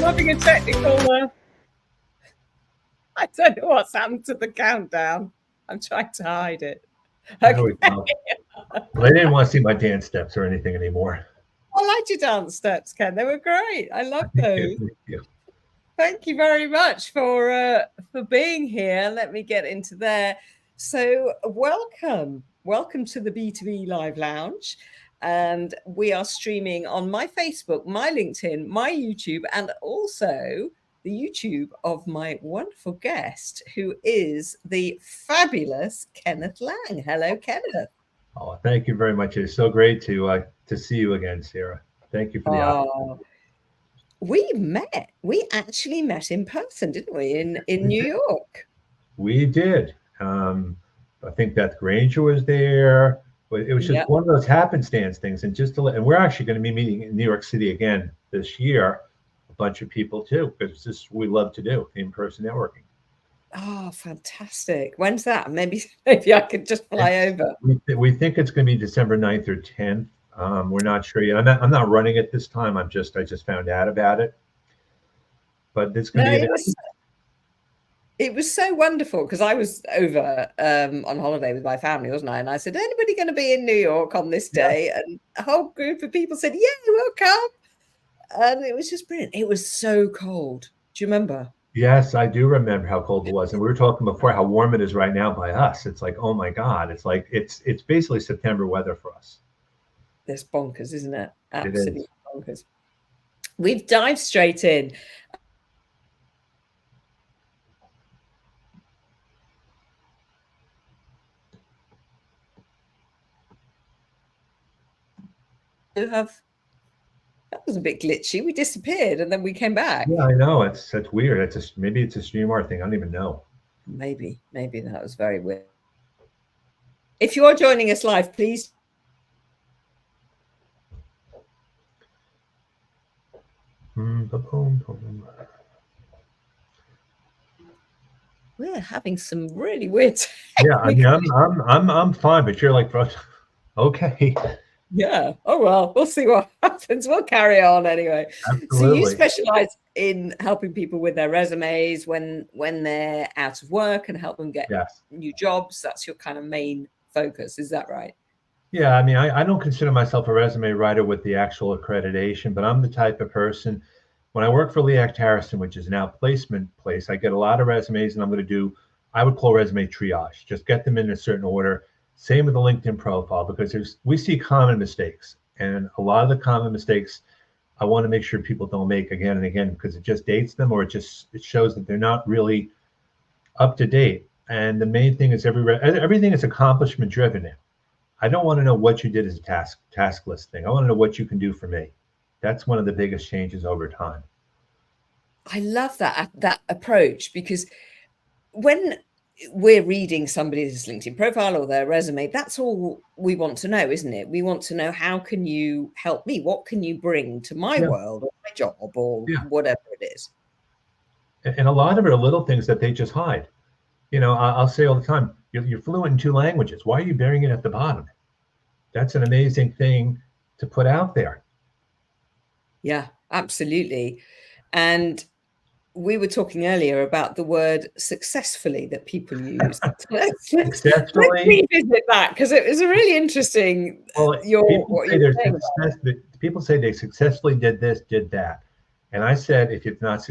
having a technical. I don't know what's happened to the countdown. I'm trying to hide it. There we go. Well, they didn't want to see my dance steps or anything anymore. I liked your dance steps, Ken. They were great. I love those. Thank you. Thank you very much for being here. Let me get into there. So welcome to the B2B Live Lounge. And we are streaming on my Facebook, my LinkedIn, my YouTube, and also the YouTube of my wonderful guest, who is the fabulous Kenneth Lang. Hello, Kenneth. Oh, thank you very much. It's so great to see you again, Sarah. Thank you for the opportunity. We actually met in person, didn't we, in New York? We did. I think Beth Granger was there. It was just one of those happenstance things. And and we're actually going to be meeting in New York City again this year, a bunch of people too, because it's just we love to do in-person networking. Oh, fantastic. When's that? Maybe I could just fly over. We think it's going to be December 9th or 10th. We're not sure yet. I'm not running it this time. I just found out about it. But it's going to be it was so wonderful because I was over on holiday with my family, wasn't I? And I said, anybody going to be in New York on this day? Yeah. And a whole group of people said, yeah, we'll come. And it was just brilliant. It was so cold. Do you remember? Yes, I do remember how cold it was. And we were talking before how warm it is right now by us. It's like, oh my God. It's like it's basically September weather for us. It's bonkers, isn't it? Absolutely bonkers. We've dived straight in. That was a bit glitchy. We disappeared and then we came back. Yeah, I know. That's weird. Maybe it's a StreamYard thing. I don't even know. Maybe that was very weird. If you are joining us live, please. We're having some really weird. Yeah, I mean, I'm fine, but you're like, okay. Yeah. Oh well, we'll see what happens. We'll carry on anyway. Absolutely. So you specialize in helping people with their resumes when they're out of work and help them get new jobs. That's your kind of main focus. Is that right? Yeah. I mean, I don't consider myself a resume writer with the actual accreditation, but I'm the type of person. When I work for Lee Act Harrison, which is an outplacement place, I get a lot of resumes, and I would call resume triage. Just get them in a certain order. Same with the LinkedIn profile, because we see common mistakes, and a lot of the common mistakes I want to make sure people don't make again and again, because it just dates them, or it shows that they're not really up to date. And the main thing is everything is accomplishment driven now. I don't want to know what you did as a task list thing. I want to know what you can do for me. That's one of the biggest changes over time. I love that approach, because when we're reading somebody's LinkedIn profile or their resume, that's all we want to know, isn't it? We want to know, how can you help me? What can you bring to my world or my job or whatever it is? And a lot of it are little things that they just hide. You know, I'll say all the time, you're fluent in 2 languages. Why are you burying it at the bottom? That's an amazing thing to put out there. Yeah, absolutely. And we were talking earlier about the word successfully that people use. Let's revisit that, because it was a really interesting. Well, people say they successfully did this, did that. And I said, if it's not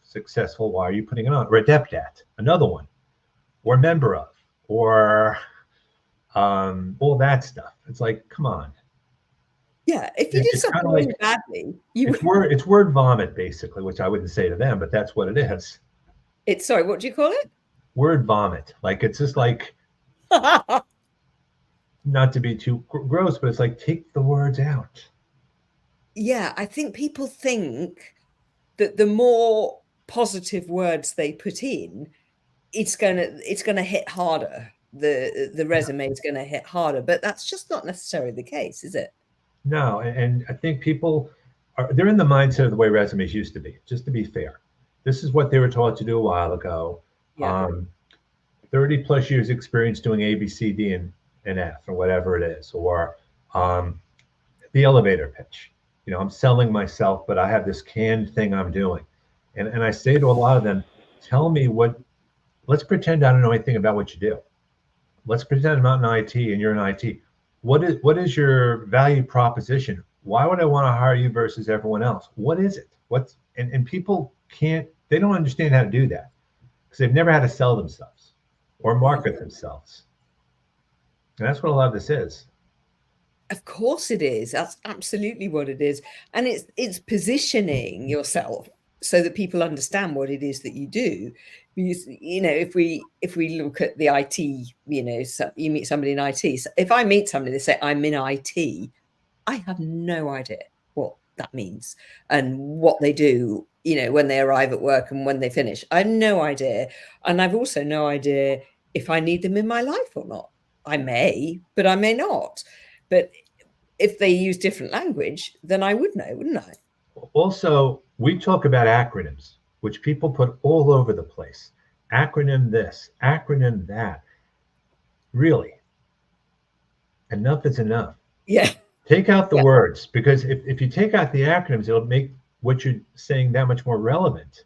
successful, why are you putting it on? Or adept at, another one, or member of, or all that stuff. It's like, come on. Yeah, if you did something really badly, it's word vomit, basically, which I wouldn't say to them, but that's what it is. Sorry, what do you call it? Word vomit. Like, it's just like, not to be too gross, but it's like, take the words out. Yeah, I think people think that the more positive words they put in, it's gonna hit harder. The resume is gonna hit harder, but that's just not necessarily the case, is it? No, and I think people they're in the mindset of the way resumes used to be. Just to be fair, this is what they were taught to do a while ago. 30 plus years experience doing A, B, C, D, and F, or whatever it is, or the elevator pitch. I'm selling myself, but I have this canned thing I'm doing. And I say to a lot of them, tell me let's pretend I don't know anything about what you do. Let's pretend I'm not in IT and you're in IT. What is your value proposition? Why would I want to hire you versus everyone else? What is it? And people they don't understand how to do that because they've never had to sell themselves or market themselves. And that's what a lot of this is. Of course it is. That's absolutely what it is. And it's positioning yourself so that people understand what it is that you do. Because, if we look at the IT, so you meet somebody in IT. So if I meet somebody, they say, I'm in IT, I have no idea what that means and what they do, when they arrive at work and when they finish. I have no idea. And I've also no idea if I need them in my life or not. I may, but I may not. But if they use different language, then I would know, wouldn't I? Also, we talk about acronyms, which people put all over the place. Acronym this, acronym that. Really, enough is enough. Yeah. Take out the words, because if you take out the acronyms, it'll make what you're saying that much more relevant.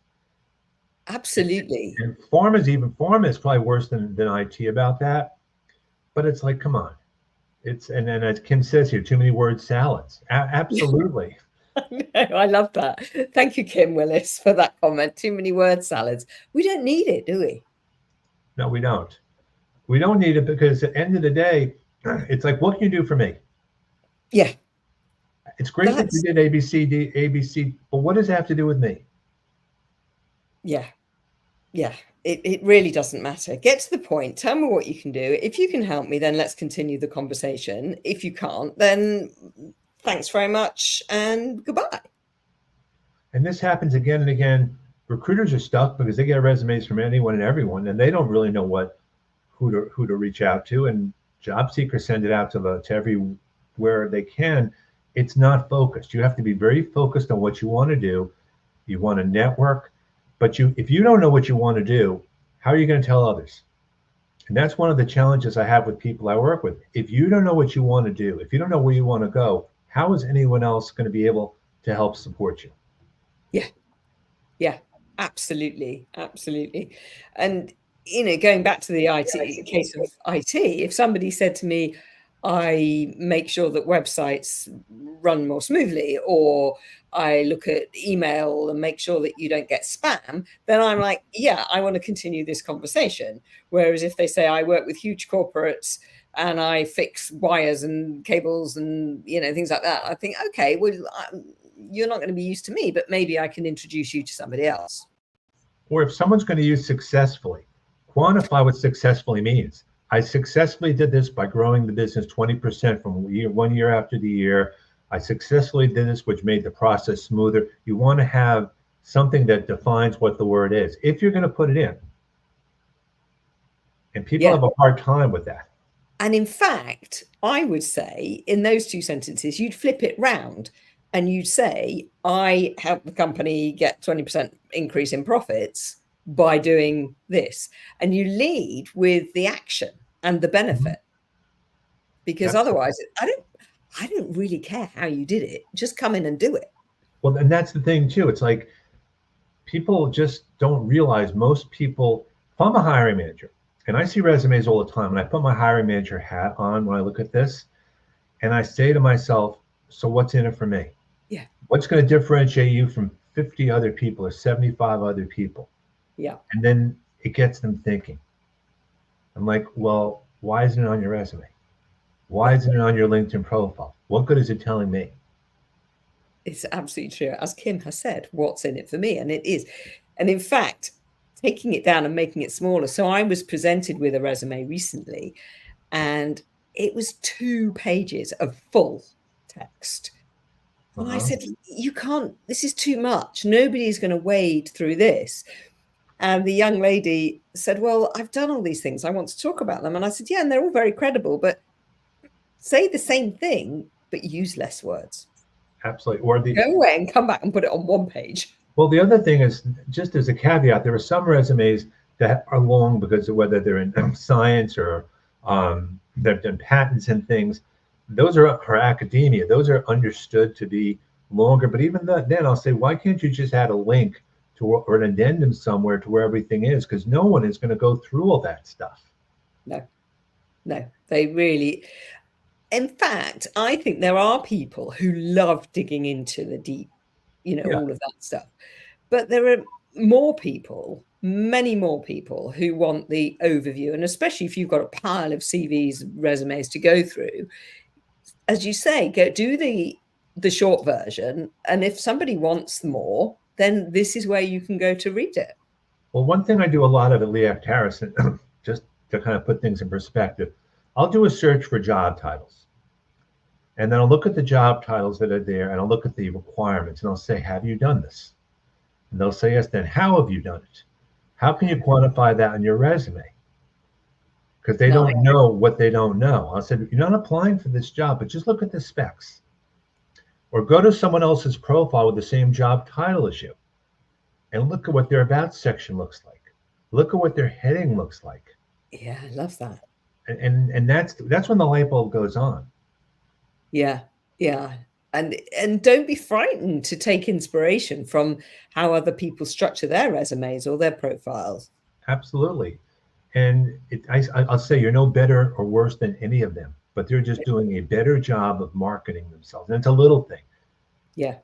Absolutely. And pharma is probably worse than IT about that. But it's like, come on. And then as Kim says here, too many word salads. Absolutely. I love that. Thank you, Kim Willis, for that comment. Too many word salads. We don't need it, do we? No, we don't. We don't need it because at the end of the day, it's like, what can you do for me? Yeah. It's great that you did ABC, but what does it have to do with me? Yeah. Yeah. It really doesn't matter. Get to the point. Tell me what you can do. If you can help me, then let's continue the conversation. If you can't, then thanks very much and goodbye. And this happens again and again. Recruiters are stuck because they get resumes from anyone and everyone, and they don't really know who to reach out to. And job seekers send it out to everywhere they can. It's not focused. You have to be very focused on what you want to do. You want to network, but if you don't know what you want to do, how are you going to tell others? And that's one of the challenges I have with people I work with. If you don't know what you want to do, if you don't know where you want to go, how is anyone else going to be able to help support you? Yeah. Yeah, absolutely. Absolutely. And, going back to the case of IT, if somebody said to me, I make sure that websites run more smoothly, or I look at email and make sure that you don't get spam, then I'm like, yeah, I want to continue this conversation. Whereas if they say I work with huge corporates and I fix wires and cables and, things like that, I think, okay, well, you're not going to be used to me, but maybe I can introduce you to somebody else. Or if someone's going to use successfully, quantify what successfully means. I successfully did this by growing the business 20% from 1 year after the year. I successfully did this, which made the process smoother. You want to have something that defines what the word is, if you're going to put it in. And people have a hard time with that. And in fact, I would say in those two sentences, you'd flip it round and you'd say, I help the company get 20% increase in profits by doing this. And you lead with the action and the benefit. Because otherwise, I don't really care how you did it. Just come in and do it. Well, and that's the thing too. It's like people just don't realize, most people, if I'm a hiring manager and I see resumes all the time, and I put my hiring manager hat on when I look at this, and I say to myself, so what's in it for me? Yeah. What's going to differentiate you from 50 other people or 75 other people? Yeah. And then it gets them thinking. I'm like, well, why isn't it on your resume? Why isn't it on your LinkedIn profile? What good is it telling me? It's absolutely true. As Kim has said, what's in it for me? And it is. And in fact, taking it down and making it smaller. So I was presented with a resume recently, and it was 2 pages of full text. And I said, you can't, this is too much. Nobody's going to wade through this. And the young lady said, well, I've done all these things. I want to talk about them. And I said, yeah, and they're all very credible, but say the same thing, but use less words. Absolutely. Or go away and come back and put it on 1 page. Well, the other thing is, just as a caveat, there are some resumes that are long because of whether they're in science or they've done patents and things. Those are for academia. Those are understood to be longer. But even then, I'll say, why can't you just add a link to or an addendum somewhere to where everything is? Because no one is going to go through all that stuff. No, no, they really. In fact, I think there are people who love digging into the deep, Yeah. all of that stuff. But there are more people, many more people who want the overview. And especially if you've got a pile of CVs, resumes to go through, as you say, go do the short version. And if somebody wants more, then this is where you can go to read it. Well, one thing I do a lot of at Leac Harrison, just to kind of put things in perspective, I'll do a search for job titles. And then I'll look at the job titles that are there and I'll look at the requirements and I'll say, have you done this? And they'll say, yes, then how have you done it? How can you quantify that on your resume? Because they Nice. don't know what they don't know. I said, you're not applying for this job, but just look at the specs. Or go to someone else's profile with the same job title as you and look at what their about section looks like. Look at what their heading looks like. Yeah, I love that. And that's when the light bulb goes on. Yeah, yeah. And don't be frightened to take inspiration from how other people structure their resumes or their profiles. Absolutely. And I'll say you're no better or worse than any of them, but they're just doing a better job of marketing themselves. And it's a little thing. Yeah,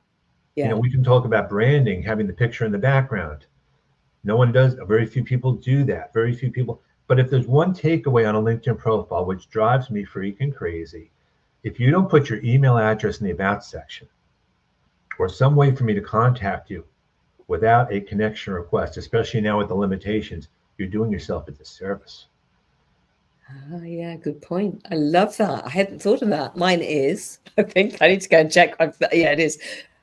yeah. We can talk about branding, having the picture in the background. No one does. Very few people do that. Very few people. But if there's one takeaway on a LinkedIn profile, which drives me freaking crazy, if you don't put your email address in the about section or some way for me to contact you without a connection request, especially now with the limitations, you're doing yourself a disservice. Oh, yeah, good point. I love that. I hadn't thought of that. Mine is. I think I need to go and check. Yeah, it is.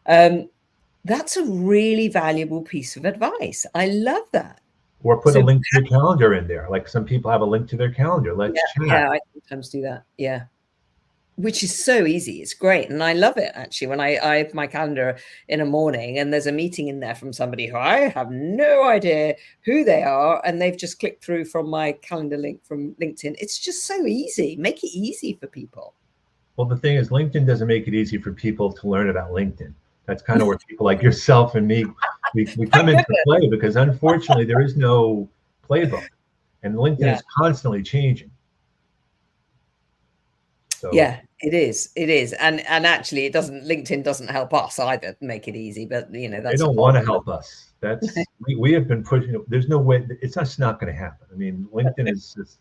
That's a really valuable piece of advice. I love that. Or put a So link to your calendar in there. Like some people have a link to their calendar. Let's chat. yeah, I sometimes do that. Yeah. Which is so easy. It's great. And I love it actually when I have my calendar in a morning and there's a meeting in there from somebody who I have no idea who they are. And they've just clicked through from my calendar link from LinkedIn. It's just so easy. Make it easy for people. Well, the thing is, LinkedIn doesn't make it easy for people to learn about LinkedIn. That's kind of where people like yourself and me, we come into play because unfortunately there is no playbook and LinkedIn is constantly changing. So yeah, it is. It is. And actually LinkedIn doesn't help us either make it easy, but that's they don't want to help us. That's we have been pushing. There's no way. It's just not going to happen. I mean, LinkedIn is just,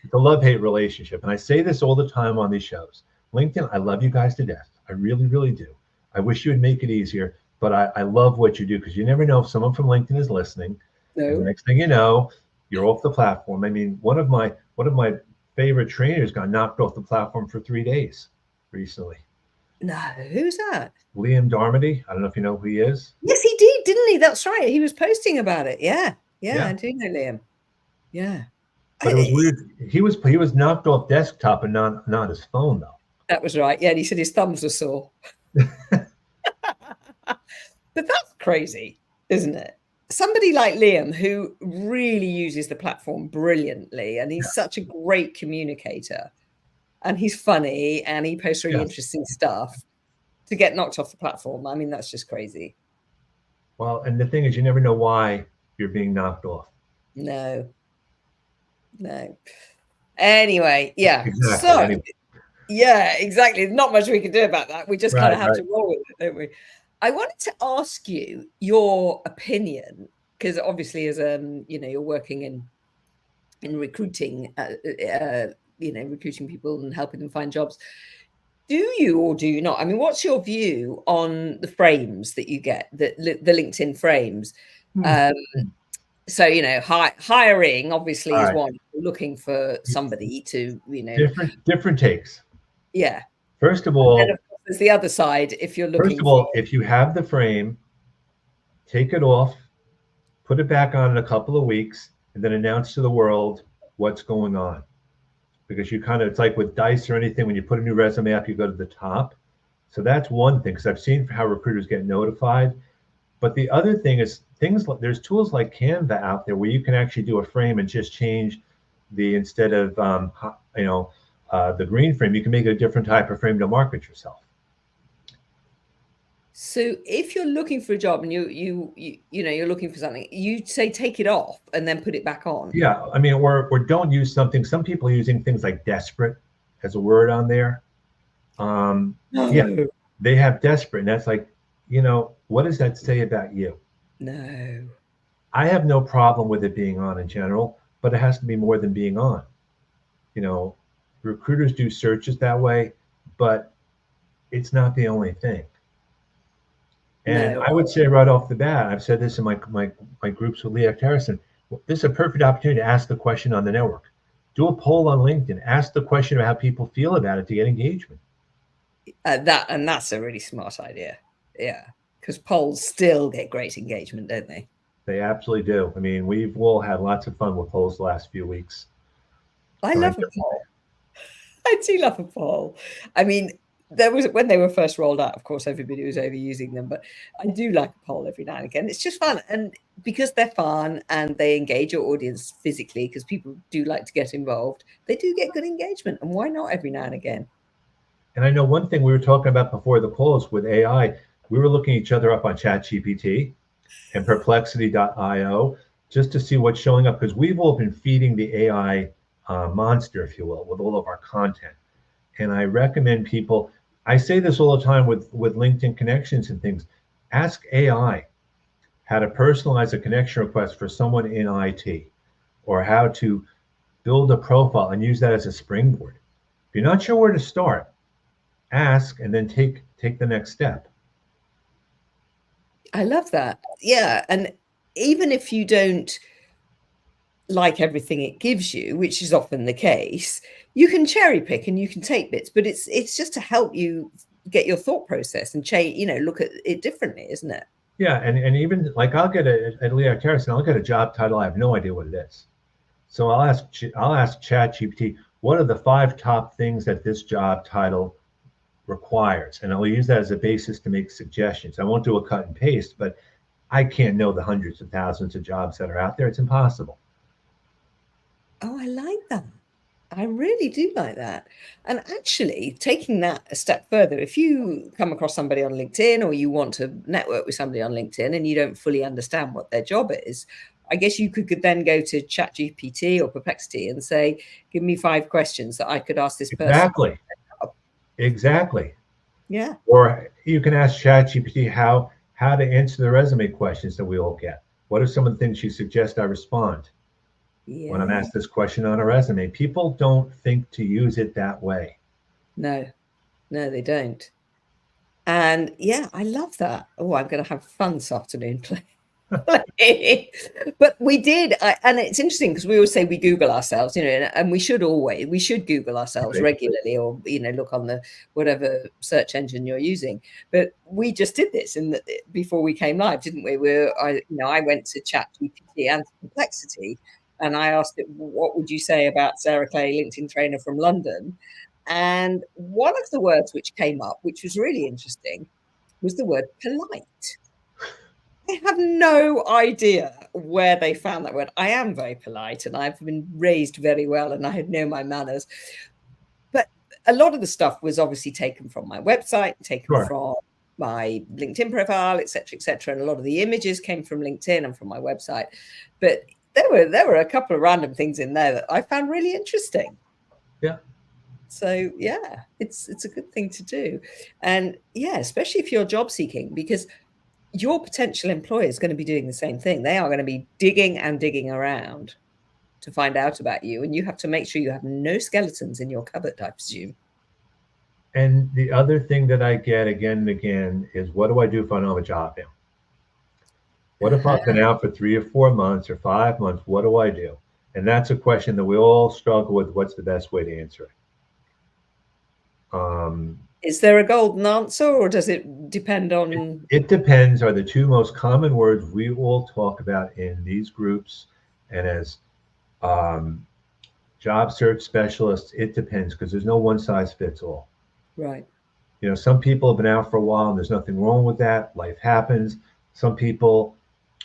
it's a love-hate relationship. And I say this all the time on these shows. LinkedIn, I love you guys to death. I really, really do. I wish you would make it easier, but I love what you do because you never know if someone from LinkedIn is listening. No. And the next thing you know, you're off the platform. I mean, one of my favorite trainers got knocked off the platform for 3 days recently. No, who's that? Liam Darmody. I don't know if you know who he is. Yes, he did, didn't he? That's right. He was posting about it. Yeah. I do know Liam. Yeah. But it was weird. He was knocked off desktop and not his phone though. That was right. Yeah, and he said his thumbs were sore. But that's crazy, isn't it? Somebody like Liam who really uses the platform brilliantly, and he's such a great communicator, and he's funny, and he posts really interesting stuff, to get knocked off the platform. I mean, that's just crazy. Well, and the thing is, you never know why you're being knocked off. No. Anyway, yeah. Exactly. So, anyway. Yeah, exactly. There's not much we can do about that. We just kind of have to roll with it, don't we? I wanted to ask you your opinion, because obviously, as you're working in recruiting, recruiting people and helping them find jobs. Do you or do you not? I mean, what's your view on the frames that you get, the LinkedIn frames? So, hiring obviously is one, looking for somebody to, different takes. Yeah. First of all, there's the other side. If you're looking, first of all, if you have the frame, take it off, put it back on in a couple of weeks, and then announce to the world what's going on. Because it's like with Dice or anything, when you put a new resume up, you go to the top. So that's one thing, because I've seen how recruiters get notified. But the other thing is there's tools like Canva out there where you can actually do a frame and just change instead of the green frame, you can make it a different type of frame to market yourself. So if you're looking for a job and you're looking for something, you say take it off and then put it back on. Yeah, I mean, or don't use something. Some people are using things like desperate as a word on there. Yeah, No, they have desperate, and that's like, what does that say about you? no, I have no problem with it being on in general, but it has to be more than being on. You know, recruiters do searches that way, but it's not the only thing. And no. I would say right off the bat, I've said this in my groups with Leah Harrison, this is a perfect opportunity to ask the question on the network. Do a poll on LinkedIn. Ask the question about how people feel about it to get engagement. That's a really smart idea. Yeah, because polls still get great engagement, don't they? They absolutely do. I mean, we've all had lots of fun with polls the last few weeks. I Trying love a poll. I do love a poll. I mean, there was when they were first rolled out, of course, everybody was overusing them, but I do like a poll every now and again. It's just fun. And because they're fun and they engage your audience physically, because people do like to get involved, they do get good engagement. And why not every now and again? And I know one thing we were talking about before the polls with AI, we were looking each other up on ChatGPT and perplexity.io just to see what's showing up because we've all been feeding the AI monster, if you will, with all of our content. And I recommend people, I say this all the time with LinkedIn connections and things, ask AI how to personalize a connection request for someone in IT or how to build a profile and use that as a springboard. If you're not sure where to start, ask and then take the next step. I love that. Yeah. And even if you don't like everything it gives you, which is often the case, you can cherry pick and you can take bits, but it's just to help you get your thought process and change, look at it differently, isn't it? Yeah, and even like I'll get at Leo Harrison, I'll get a job title. I have no idea what it is. So I'll ask ChatGPT, what are the 5 top things that this job title requires? And I'll use that as a basis to make suggestions. I won't do a cut and paste, but I can't know the hundreds of thousands of jobs that are out there. It's impossible. Oh, I like that. I really do like that. And actually, taking that a step further, if you come across somebody on LinkedIn or you want to network with somebody on LinkedIn and you don't fully understand what their job is, I guess you could then go to ChatGPT or Perplexity and say, give me 5 questions that I could ask this person. Exactly. Exactly. Yeah. Or you can ask ChatGPT how to answer the resume questions that we all get. What are some of the things you suggest I respond when I'm Yeah. asked this question on a resume? People don't think to use it that way. No, no, they don't. And yeah, I love that. Oh, I'm going to have fun this afternoon playing. But we did, and it's interesting because we always say we Google ourselves, and we should Google ourselves Right? regularly, or look on the whatever search engine you're using. But we just did this before we came live, didn't we? I went to ChatGPT and Perplexity, and I asked it, "What would you say about Sarah Clay, LinkedIn trainer from London?" And one of the words which came up, which was really interesting, was the word polite. I have no idea where they found that word. I am very polite and I've been raised very well and I know my manners. But a lot of the stuff was obviously taken from my website, taken Sure. from my LinkedIn profile, etc., etc. And a lot of the images came from LinkedIn and from my website. But there were a couple of random things in there that I found really interesting. Yeah. So yeah, it's a good thing to do. And yeah, especially if you're job seeking, because your potential employer is going to be doing the same thing. They are going to be digging and digging around to find out about you. And you have to make sure you have no skeletons in your cupboard, I presume. And the other thing that I get again and again is what do I do if I don't have a job now? What if Uh-huh. I've been out for 3 or 4 months or 5 months? What do I do? And that's a question that we all struggle with. What's the best way to answer it? Is there a golden answer or does it depend on? It depends are the 2 most common words we all talk about in these groups and as um, job search specialists. It depends because there's no one size fits all. Right. Some people have been out for a while and there's nothing wrong with that. Life happens. Some people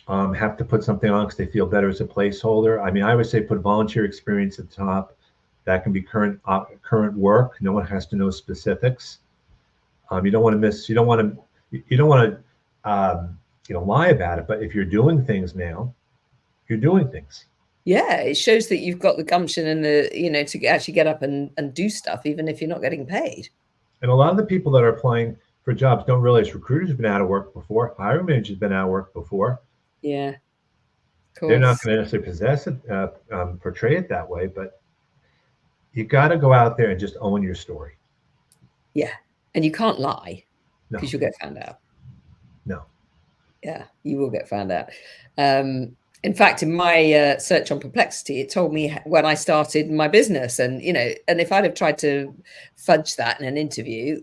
have to put something on because they feel better as a placeholder. I mean, I would say put volunteer experience at the top. That can be current work. No one has to know specifics. You don't want to miss. You don't want to. You don't want to, lie about it. But if you're doing things now, you're doing things. Yeah, it shows that you've got the gumption and the, to actually get up and do stuff, even if you're not getting paid. And a lot of the people that are applying for jobs don't realize recruiters have been out of work before, hiring managers have been out of work before. Yeah, of They're not course. going to necessarily possess it, portray it that way, but you got to go out there and just own your story. Yeah, and you can't lie No, because you'll get found out. no. Yeah, you will get found out. In fact, in my search on Perplexity, it told me when I started my business, and and if I'd have tried to fudge that in an interview,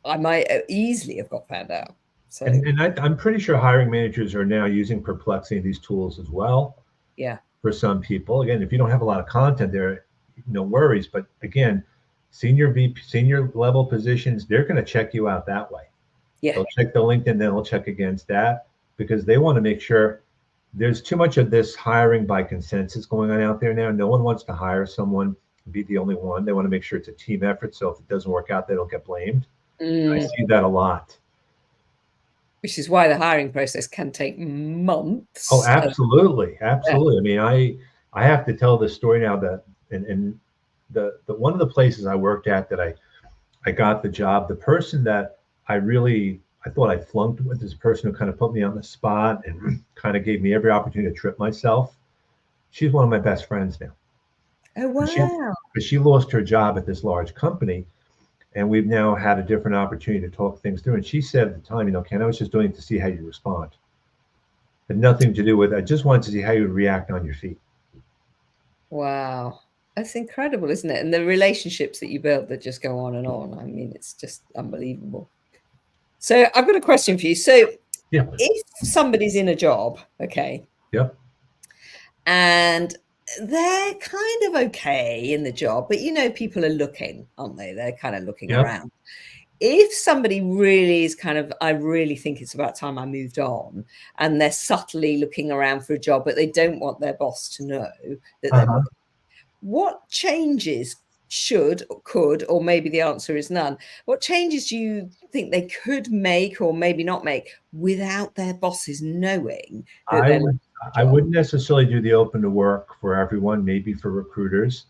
I might easily have got found out. So And I'm pretty sure hiring managers are now using Perplexity, these tools as well. yeah, For some people, again, if you don't have a lot of content there, no worries. But again, senior level positions, they're going to check you out that way. yeah, They'll check the LinkedIn, then they'll check against that because they want to make sure there's too much of this hiring by consensus going on out there now. No one wants to hire someone and be the only one. They want to make sure it's a team effort. So if it doesn't work out, they don't get blamed. I see that a lot. Which is why the hiring process can take months. Oh, absolutely, absolutely. I mean, I have to tell this story now that in the one of the places I worked at that I got the job, the person that I thought I flunked with, this person who kind of put me on the spot and kind of gave me every opportunity to trip myself. She's one of my best friends now. Oh wow! But she lost her job at this large company, and we've now had a different opportunity to talk things through. And she said at the time, Ken, I was just doing it to see how you respond. Had nothing to do with it. I just wanted to see how you would react on your feet. Wow, that's incredible, isn't it? And the relationships that you build that just go on and on. I mean, it's just unbelievable. So I've got a question for you. So Yeah. if somebody's in a job, okay, Yep. and they're kind of okay in the job, but people are looking, aren't they? They're kind of looking Yep. around. If somebody really is kind of, I really think it's about time I moved on, and they're subtly looking around for a job, but they don't want their boss to know that they're looking, what changes could, or maybe the answer is none, what changes do you think they could make or maybe not make without their bosses knowing that they're looking for a I job? wouldn't necessarily do the open to work for everyone, maybe for recruiters,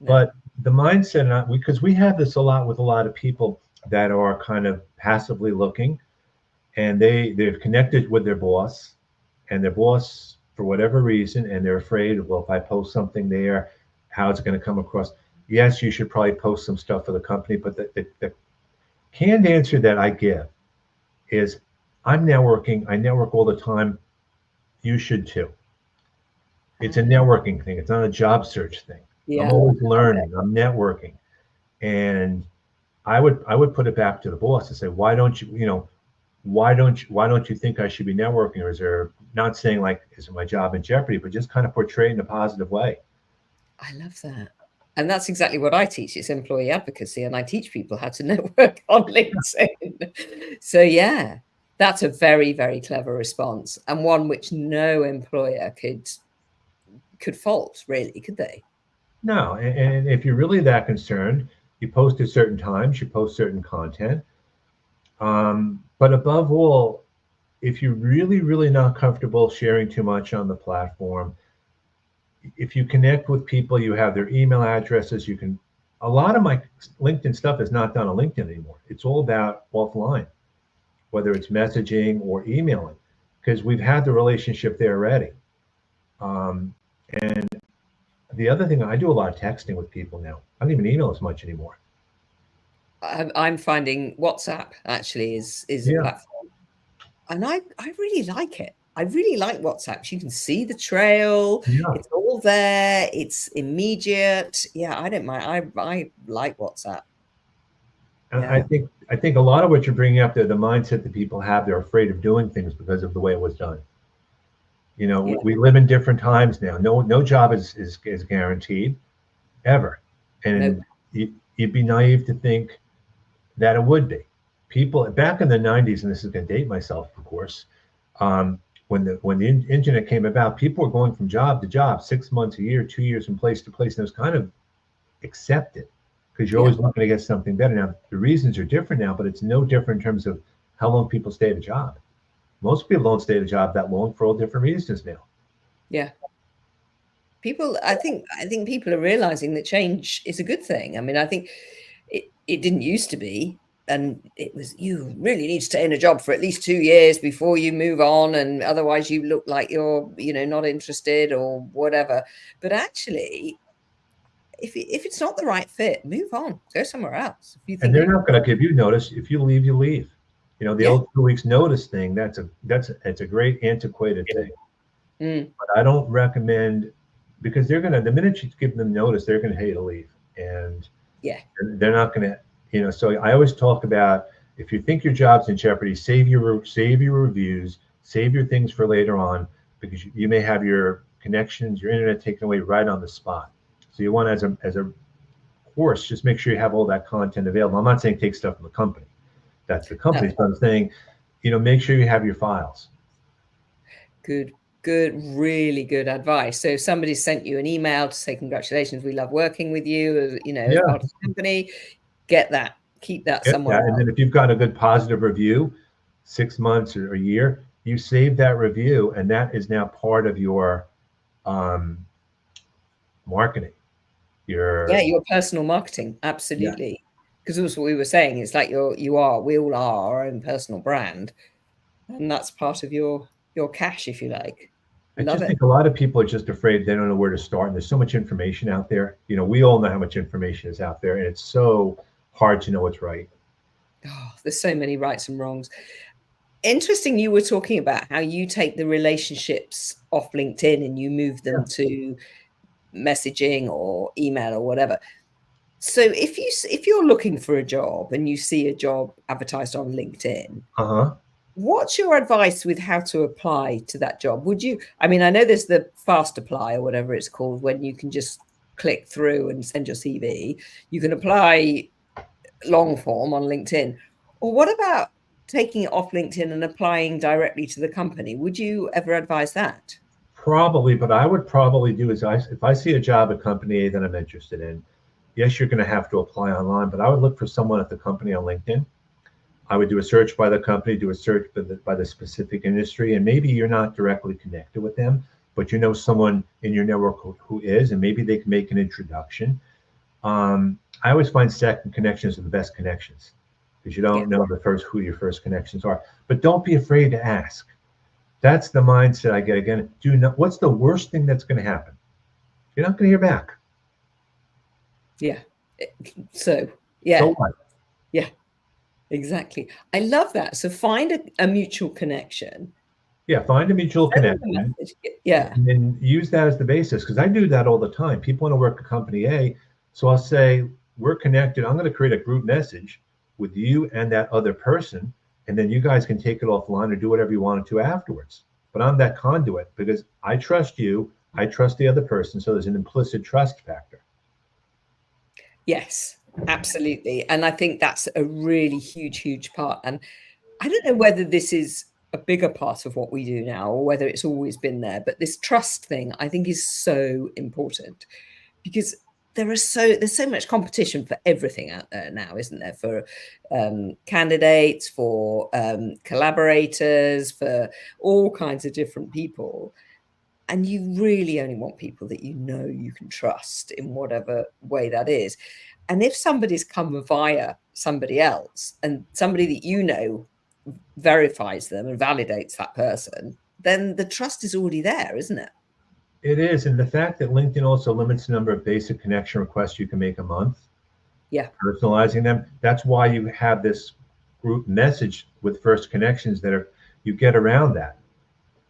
No. but the mindset, because we have this a lot with a lot of people that are kind of passively looking, and they've connected with their boss, and their boss, for whatever reason, and they're afraid, well, if I post something there, how's it going to come across? Yes, you should probably post some stuff for the company, but the canned answer that I give is, I'm networking. I network all the time. You should too. It's a networking thing. It's not a job search thing. Yeah. I'm always learning. I'm networking, and I would put it back to the boss and say, why don't you think I should be networking? Or is there, not saying like, is my job in jeopardy, but just kind of portray it in a positive way. I love that. And that's exactly what I teach. It's employee advocacy, and I teach people how to network on LinkedIn. So yeah, that's a very, very clever response, and one which no employer could fault, really, could they? No, and if you're really that concerned, you post at certain times, you post certain content. But above all, if you're really, really not comfortable sharing too much on the platform, if you connect with people, you have their email addresses, a lot of my LinkedIn stuff is not done on LinkedIn anymore. It's all about offline, whether it's messaging or emailing, because we've had the relationship there already. And the other thing, I do a lot of texting with people now. I don't even email as much anymore. I'm finding WhatsApp actually is a platform, and I really like it. I really like WhatsApp. You can see the trail. Yeah. It's all there. It's immediate. Yeah, I don't mind. I like WhatsApp. And Yeah. I think a lot of what you're bringing up there, the mindset that people have, they're afraid of doing things because of the way it was done. We live in different times now. No job is guaranteed ever, and you'd be naive to think that it would be. People back in the 90s, and this is going to date myself, of course, when the internet came about, people were going from job to job, 6 months, a year, 2 years, from place to place, and it was kind of accepted because you're always looking to get something better. Now the reasons are different now, but it's no different in terms of how long people stay at a job. Most people don't stay at a job that long for all different reasons now. Yeah. I think people are realizing that change is a good thing. I mean, I think it didn't used to be, and it was, you really need to stay in a job for at least 2 years before you move on, and otherwise you look like you're, not interested or whatever. But actually, if it's not the right fit, move on, go somewhere else. If you And think they're you not going to give you notice. If you leave, you leave. The yeah. old 2 weeks notice thing, it's a great antiquated thing. Mm, But I don't recommend, because the minute you give them notice, they're going to tell you to leave. And yeah. they're not going to, so I always talk about, if you think your job's in jeopardy, save your reviews, save your things for later on, because you may have your connections, your internet taken away right on the spot. So you want, as a course, just make sure you have all that content available. I'm not saying take stuff from the company. That's the No. company's, but I'm saying, make sure you have your files. Good, really good advice. So if somebody sent you an email to say, congratulations, we love working with you, as Yeah, part of the company, get that, keep that get somewhere that. And else. then if you've got a good positive review, 6 months or a year, you save that review, and that is now part of your um, marketing. Yeah, Your your personal marketing, Yeah. absolutely. Because that's what we were saying. It's like we all are our own personal brand, and that's part of your cash, if you like. I Love just it. think a lot of people are just afraid, they don't know where to start. And there's so much information out there. We all know how much information is out there, and it's so hard to know what's right. Oh, there's so many rights and wrongs. Interesting, you were talking about how you take the relationships off LinkedIn and you move Yeah. them to messaging or email or whatever. So if you're looking for a job and you see a job advertised on LinkedIn, Uh-huh. what's your advice with how to apply to that job? I mean, I know there's the fast apply or whatever it's called, when you can just click through and send your CV. You can apply long form on LinkedIn. Or what about taking it off LinkedIn and applying directly to the company? Would you ever advise that? Probably, but I would probably do is, if I see a job at company A that I'm interested in, yes, you're going to have to apply online, but I would look for someone at the company on LinkedIn. I would do a search by the company, do a search by the specific industry, and maybe you're not directly connected with them, but you know someone in your network who is, and maybe they can make an introduction. I always find second connections are the best connections, because you Yeah. don't know who your first connections are. But don't be afraid to ask. That's the mindset I get. Again, what's the worst thing that's going to happen? You're not going to hear back. Yeah. So, So yeah. what? Yeah, exactly. I love that. So find a mutual connection. Yeah, find a mutual Send them a connection, message. Yeah. and then use that as the basis. Because I do that all the time. People want to work at company A, so I'll say, we're connected. I'm going to create a group message with you and that other person, and then you guys can take it offline or do whatever you want to afterwards. But I'm that conduit, because I trust you, I trust the other person, so there's an implicit trust factor. Yes, absolutely. And I think that's a really huge part. And I don't know whether this is a bigger part of what we do now or whether it's always been there, but this trust thing I think is so important, because there's so much competition for everything out there now, isn't there? For candidates, for collaborators, for all kinds of different people. And you really only want people that you can trust in whatever way that is. And if somebody's come via somebody else and somebody that verifies them and validates that person, then the trust is already there, isn't it? It is, and the fact that LinkedIn also limits the number of basic connection requests you can make a month, Yeah. personalizing them. That's why you have this group message with first connections you get around that.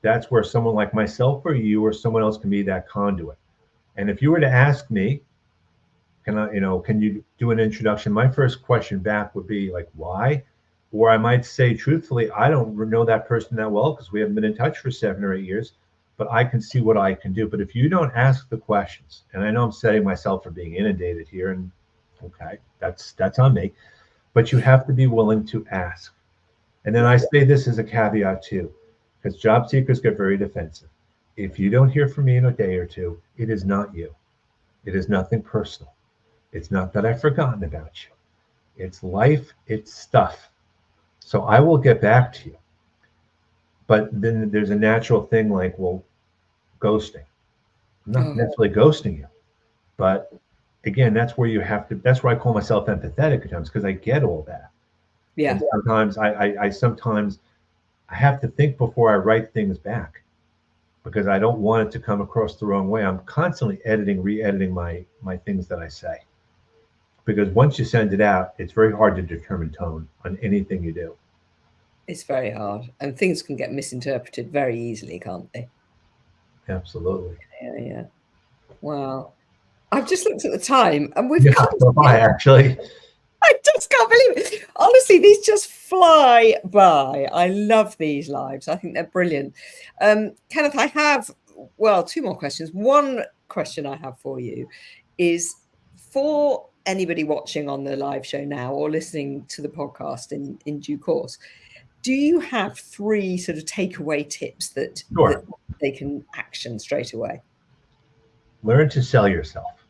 That's where someone like myself or you or someone else can be that conduit. And if you were to ask me, can you do an introduction? My first question back would be like, why? Or I might say, truthfully, I don't know that person that well because we haven't been in touch for 7 or 8 years, but I can see what I can do. But if you don't ask the questions, and I know I'm setting myself for being inundated here, and okay, that's on me, but you have to be willing to ask. And then Yeah. I say this as a caveat too, because job seekers get very defensive. If you don't hear from me in a day or two, it is not you. It is nothing personal. It's not that I've forgotten about you. It's life, it's stuff. So I will get back to you. But then there's a natural thing like, well, ghosting. I'm not Oh, necessarily ghosting you, but again, that's where you have to, that's where I call myself empathetic at times, because I get all that. yeah. And sometimes I sometimes I have to think before I write things back, because I don't want it to come across the wrong way. I'm constantly editing, re-editing my things that I say, because once you send it out, it's very hard to determine tone on anything you do. It's very hard, and things can get misinterpreted very easily, can't they? Absolutely. Yeah, yeah. Wow. I've just looked at the time, and we've Yeah, come to so the I end. actually. I just can't believe it. Honestly, these just fly by. I love these lives. I think they're brilliant. Kenneth, I have, well, two more questions. One question I have for you is, for anybody watching on the live show now or listening to the podcast in due course, do you have three sort of takeaway tips that Sure. they can action straight away? Learn to sell yourself.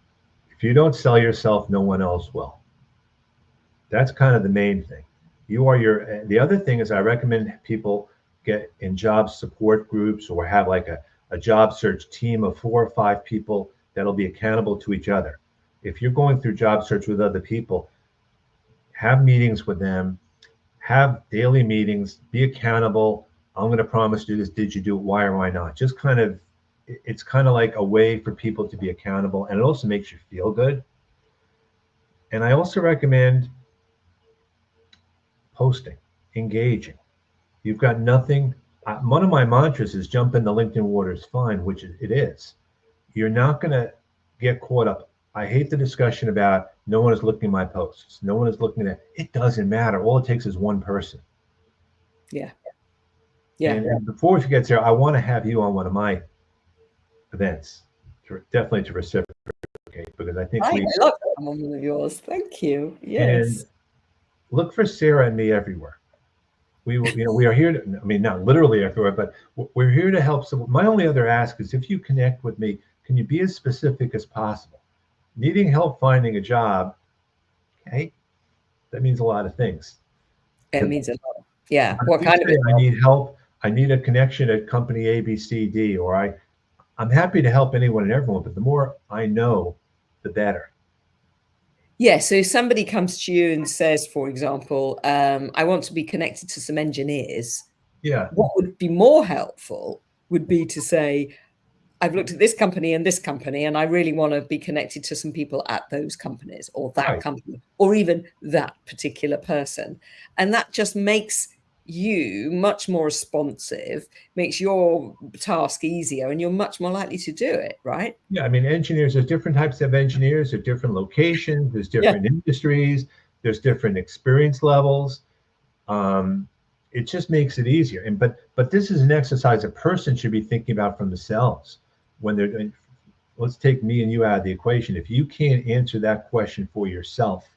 If you don't sell yourself, no one else will. That's kind of the main thing. You are your, the other thing is I recommend people get in job support groups, or have like a job search team of 4 or 5 people that'll be accountable to each other. If you're going through job search with other people, have meetings with them, have daily meetings, be accountable. I'm going to promise to do this. Did you do it? Why or why not? Just kind of, it's kind of like a way for people to be accountable, and it also makes you feel good. And I also recommend posting, engaging. You've got nothing. One of my mantras is jump in the LinkedIn waters fine, which it is. You're not going to get caught up. I hate the discussion about no one is looking at my posts. No one is looking at it. It doesn't matter. All it takes is one person. Yeah. Yeah. And before we get there, I want to have you on one of my events, definitely to reciprocate, because I think I we love that I'm on one of yours. Thank you. and Yes. look for Sarah and me everywhere. We are here to, I mean, not literally everywhere, but we're here to help. So my only other ask is, if you connect with me, can you be as specific as possible? Needing help finding a job, okay, that means a lot of things. It means a lot. Yeah. If What you kind of say a I job? need help, I need a connection at company ABCD, or I'm happy to help anyone and everyone, but the more I know, the better. Yeah. So somebody comes to you and says, for example, I want to be connected to some engineers. Yeah, What would be more helpful would be to say, I've looked at this company, and I really want to be connected to some people at those companies, or that right. company, or even that particular person. And that just makes you much more responsive, makes your task easier, and you're much more likely to do it, right? Yeah, I mean, engineers, there's different types of engineers, there's different locations, there's Yeah. different industries, there's different experience levels. Um, it just makes it easier. And but this is an exercise a person should be thinking about for themselves when they're doing. Let's take me and you out of the equation. If you can't answer that question for yourself,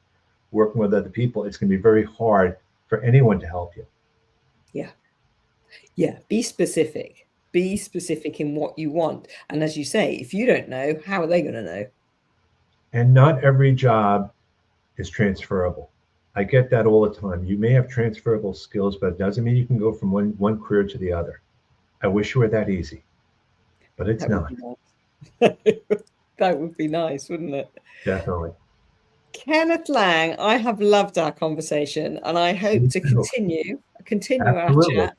working with other people, it's going to be very hard for anyone to help you. Yeah. Yeah. Be specific. Be specific in what you want. And as you say, if you don't know, how are they going to know? And not every job is transferable. I get that all the time. You may have transferable skills, but it doesn't mean you can go from one career to the other. I wish it were that easy, but it's That would not. be nice. That would be nice, wouldn't it? Definitely. Kenneth Lang, I have loved our conversation, and I hope Me to too. continue our Absolutely. chat.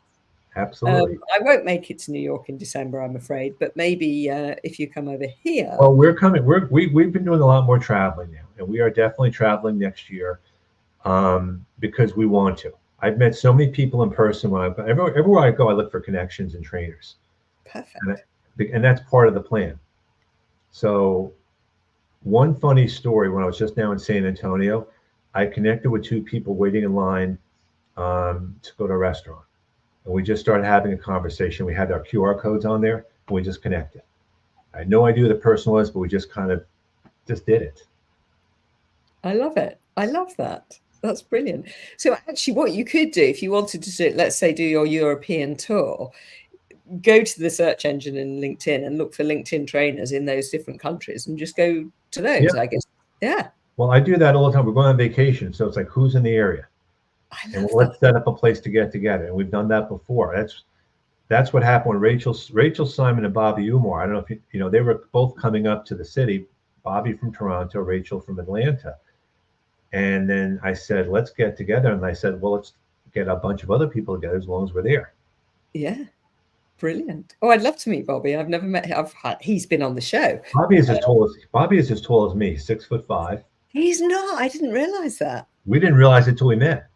Absolutely. I won't make it to New York in December, I'm afraid, but maybe if you come over here. Well, we're coming. We've been doing a lot more traveling now, and we are definitely traveling next year, because we want to. I've met so many people in person. When everywhere I go, I look for connections and trainers, and, Perfect. and that's part of the plan. So, one funny story: when I was just now in San Antonio, I connected with 2 people waiting in line, to go to a restaurant, and we just started having a conversation. We had our QR codes on there, and we just connected. I had no idea who the person was, but we just kind of just did it. I love it. I love that. That's brilliant. So actually, what you could do if you wanted to do, let's say, do your European tour, go to the search engine in LinkedIn and look for LinkedIn trainers in those different countries and just go to Yeah. those, I guess. Yeah. Well, I do that all the time. We're going on vacation, so it's like, who's in the area? I and love that. let's set up a place to get together. And we've done that before. That's what happened when Rachel Simon and Bobby Umar. I don't know if you know, they were both coming up to the city. Bobby from Toronto, Rachel from Atlanta. And then I said, let's get together. And I said, well, let's get a bunch of other people together as long as we're there. Yeah. Brilliant. Oh, I'd love to meet Bobby. I've never met him. He's been on the show. Bobby is as tall as me, 6'5". He's not. I didn't realize that. We didn't realize it till we met.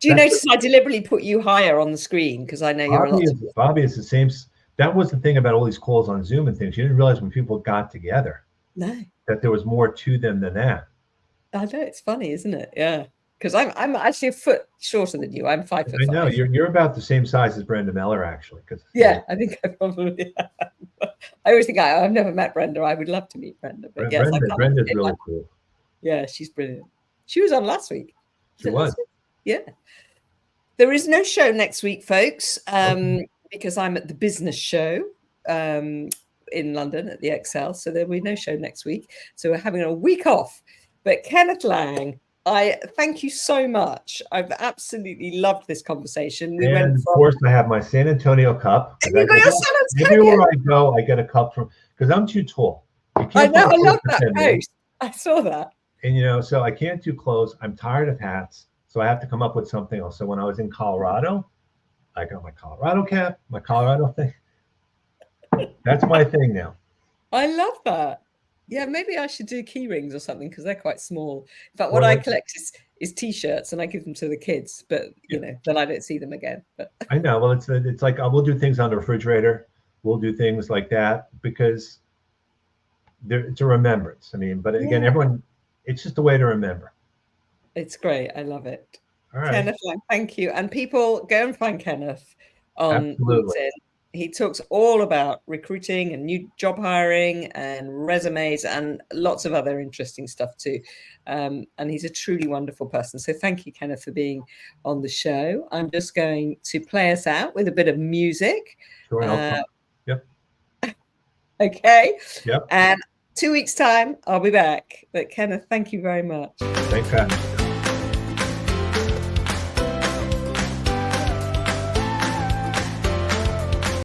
Do you notice I deliberately put you higher on the screen because I know you're a lot taller. Bobby is the same. That was the thing about all these calls on Zoom and things. You didn't realize when people got together No, that there was more to them than that. I know, it's funny, isn't it? Yeah, because I'm actually a foot shorter than you. I'm 5'5". I know you're about the same size as Brenda Miller, actually. Yeah, I think I probably am. I always think I've never met Brenda. I would love to meet Brenda, but yes, Brenda's really cool. Yeah, she's brilliant. She was on last week. She was. Yeah. There is no show next week, folks, because I'm at the business show in London at the Excel. So there will be no show next week. So we're having a week off. But Kenneth Lang, I thank you so much. I've absolutely loved this conversation. Of course, I have my San Antonio cup. Everywhere I go, I get a cup from, because I'm too tall. I know, I love that post. I saw that. And, you know, so I can't do clothes. I'm tired of hats. So I have to come up with something else. So when I was in Colorado, I got my Colorado cap, my Colorado thing. That's my thing now. I love that. Yeah, maybe I should do key rings or something because they're quite small. In fact, what I collect is T-shirts and I give them to the kids, but you know, then I don't see them again. But I know. Well, it's like we'll do things on the refrigerator. We'll do things like that because it's a remembrance. I mean, but again, everyone, it's just a way to remember. It's great. I love it. All right. Kenneth, thank you. And people, go and find Kenneth on LinkedIn. He talks all about recruiting and new job hiring and resumes and lots of other interesting stuff too. And he's a truly wonderful person. So thank you, Kenneth, for being on the show. I'm just going to play us out with a bit of music. Sure. Yep. Okay. Yep. And 2 weeks' time, I'll be back. But Kenneth, thank you very much. Thanks, Pat.